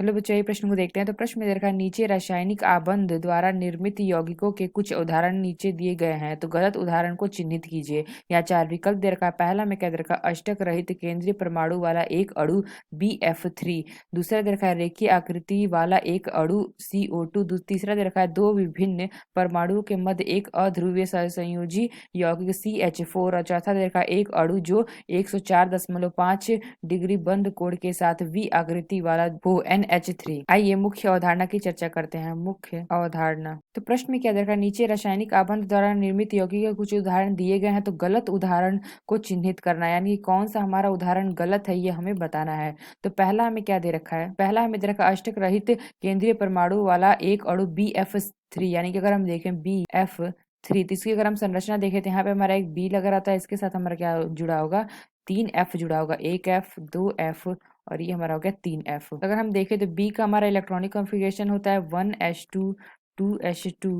चलो बच्चों ये प्रश्न को देखते हैं। तो प्रश्न में दे रखा है नीचे रासायनिक आबंध द्वारा निर्मित यौगिकों के कुछ उदाहरण नीचे दिए गए हैं, तो गलत उदाहरण को चिन्हित कीजिए। यहाँ 4 विकल्प दे रखा है। पहला में क्या दे रखा है, अष्टक रहित केंद्रीय परमाणु वाला एक अणु BF3। दूसरा दे रखा है रेखीय आकृति वाला एक अणु CO2। तीसरा दे रखा है दो विभिन्न परमाणुओं के मध्य एक अध्रुवीय संयोजी यौगिक CH4। और चौथा दे रखा है एक अणु जो 104.5 डिग्री बंद कोण के साथ V आकृति वाला हो NH3। आइए मुख्य अवधारणा की चर्चा करते हैं। मुख्य अवधारणा। तो प्रश्न में क्या दे रखा है, नीचे रासायनिक आबंध द्वारा निर्मित यौगिक के कुछ उदाहरण दिए गए हैं, तो गलत उदाहरण को चिन्हित करना है, यानी कौन सा हमारा उदाहरण गलत है ये हमें बताना है। तो पहला हमें क्या दे रखा है, पहला हमें दे रखा है अष्टक रहित केंद्रीय परमाणु वाला एक अणु BF3, यानी कि अगर हम देखें BF3, तो इसकी अगर हम संरचना देखें तो यहाँ पे हमारा एक B लगा रहता है, इसके साथ हमारा क्या जुड़ा होगा, 3F जुड़ा होगा, एक F 2F और ये हमारा हो गया 3F। अगर हम देखें तो B का हमारा इलेक्ट्रॉनिक कॉन्फ़िगरेशन होता है 1s2 2s2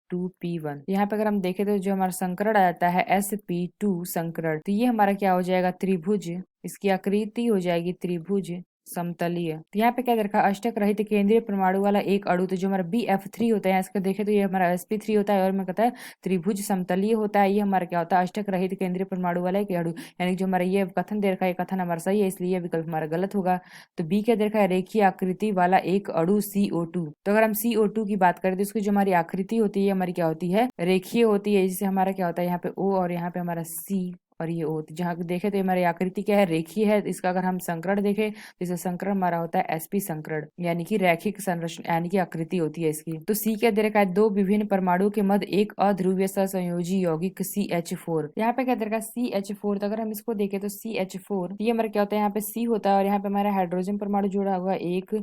2p1। यहाँ पे अगर हम देखें तो जो हमारा संकरण आ जाता है sp2 संकरण, तो ये हमारा क्या हो जाएगा, त्रिभुज। इसकी आकृति हो जाएगी त्रिभुज समतलीय। तो यहाँ पे क्या दे रखा है, अष्टक रहित केंद्रीय परमाणु वाला एक अणु, तो जो हमारा BF3 होता है, इसको देखें तो ये हमारा sp3 होता है और मैं कहता है त्रिभुज समतलीय होता है। ये हमारा क्या होता है, अष्टक रहित केंद्रीय परमाणु वाला एक अणु, यानी जो हमारा ये कथन दे रखा है, ये कथन हमारा सही है, इसलिए विकल्प हमारा गलत होगा। तो बी क्या दे रखा है, रेखीय आकृति वाला एक अणु CO2। तो अगर हम CO2 की बात करें तो इसकी जो हमारी आकृति होती है, हमारी क्या होती है, रेखीय होती है। जिससे हमारा क्या होता है, यहाँ पे O और यहाँ पे हमारा C और ये O। जहाँ देखे तो हमारी आकृति क्या है, रेखीय है। इसका अगर हम संकरण देखें तो इसका संकरण हमारा होता है sp संकरण, यानी कि रैखिक संरचना, यानी कि आकृति होती है इसकी। तो C क्या दे रखा है, दो विभिन्न परमाणु के मध्य एक अध्रुवीय सहसंयोजी यौगिक CH4। यहाँ पे क्या दे रखा है, CH4। तो अगर हम इसको देखें तो CH4, ये हमारा क्या होता है, यहाँ पे C होता है और यहाँ पे हमारा हाइड्रोजन परमाणु जुड़ा हुआ 1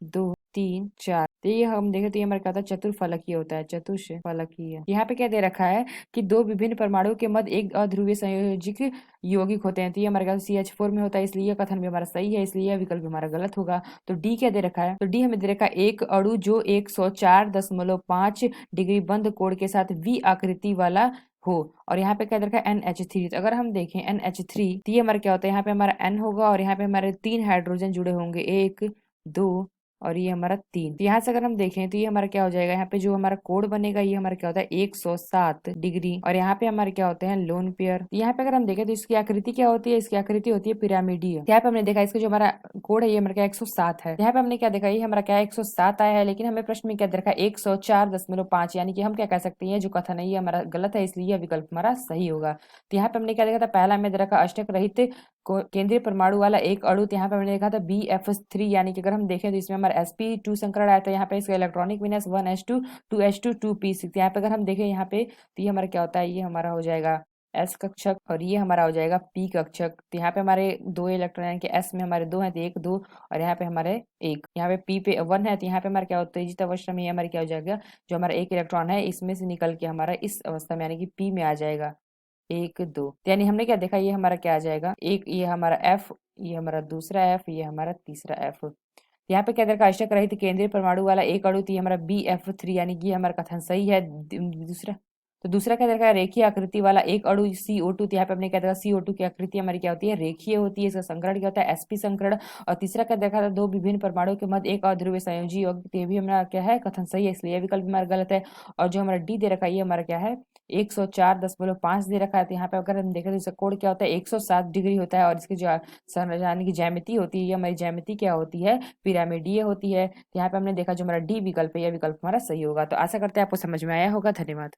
2 3 4। तो ये हम देखें तो ये हमारा क्या होता है, चतुर्फलकीय होता है, चतुष्फलकीय। यहाँ पे क्या दे रखा है कि दो विभिन्न परमाणु के मध्य एक अध्रुवीय संयोजिक यौगिक होते हैं, तो ये हमारे क्या CH4 में होता है, इसलिए कथन भी हमारा सही है, इसलिए विकल्प भी हमारा गलत होगा। तो डी क्या दे रखा है, तो डी हमें दे रखा है एक अणु जो 104.5 डिग्री बंद कोण के साथ V आकृति वाला हो। और यहाँ पे क्या दे रखा है NH3। तो अगर हम देखें NH3, तो ये हमारा क्या होता है, यहाँ पे हमारा N होगा और यहाँ पे हमारे 3 हाइड्रोजन जुड़े होंगे, 1 2 और ये हमारा 3। तो यहाँ से अगर हम देखें तो ये हमारा क्या हो जाएगा, यहाँ पे जो हमारा कोड बनेगा ये हमारा क्या होता है 107 डिग्री और यहाँ पे हमारे क्या होते हैं लोन पेयर। यहाँ पे अगर हम देखें तो इसकी आकृति क्या होती है, इसकी आकृति होती है पिरामिडीय। यहाँ पे हमने देखा इसका जो हमारा कोड है ये हमारा क्या 107 है। यहाँ पे हमने क्या देखा, ये हमारा क्या 107 आया है, लेकिन हमें प्रश्न में क्या देखा 104.5, यानी कि हम क्या कह सकते हैं जो कथन है ये हमारा गलत है, इसलिए विकल्प हमारा सही होगा। तो यहाँ पे हमने क्या देखा था, पहला हमें देखा अष्टक रहित केंद्रीय परमाणु वाला एक अणु, तो यहाँ पे हमने देखा था BF3, यानी कि अगर हम देखें तो इसमें हमारा sp2 संकरण आया था। यहाँ पे इसका इलेक्ट्रॉनिक विन्यास 1s2 2s2 2p6। यहाँ पे अगर हम देखें यहाँ पे तो ये हमारा क्या होता है, ये हमारा हो जाएगा S कक्षक और ये हमारा हो जाएगा P कक्षक। तो यहाँ पे हमारे दो इलेक्ट्रॉन, यानी कि S में हमारे दो हैं तो 1 2 और यहाँ पे हमारे 1, यहाँ पे P पे 1 है, तो यहाँ पे हमारा क्या होता है जित अवस्था में ये हमारे क्या हो जाएगा, जो हमारा एक इलेक्ट्रॉन है इसमें से निकल के हमारा इस अवस्था में यानी कि P में आ जाएगा 1 2। यानी हमने क्या देखा, ये हमारा क्या आ जाएगा एक, ये हमारा F, ये हमारा दूसरा F, ये हमारा तीसरा F। यहाँ पे क्या देखा अष्टक रहित केंद्रीय परमाणु वाला एक अणु, तो ये हमारा BF3, यानी कि हमारा कथन सही है। दूसरा, तो दूसरा क्या देखा रेखीय आकृति वाला एक अणु CO2, तो यहाँ पे हमने क्या देखा CO2 की आकृति हमारी क्या होती है रेखीय होती है, इसका संकरण क्या होता है sp संकरण। और तीसरा क्या देखा था दो विभिन्न परमाणु के मध्य एक अध्रुवीय संयोजी यौगिक, तो ये भी हमारा क्या है कथन सही है, इसलिए विकल्प हमारा गलत है। और जो हमारा डी दे रखा है ये हमारा क्या है 104.5 दे रखा है। तो यहाँ पे अगर हम देखें तो इसका कोड क्या होता है 107 डिग्री होता है और इसकी जो संरचना की ज्यामिति होती है, ये हमारी ज्यामिति क्या होती है पिरामिडीय होती है। तो यहाँ पे हमने देखा जो हमारा डी विकल्प है यह विकल्प हमारा सही होगा। तो आशा करते हैं आपको समझ में आया होगा। धन्यवाद।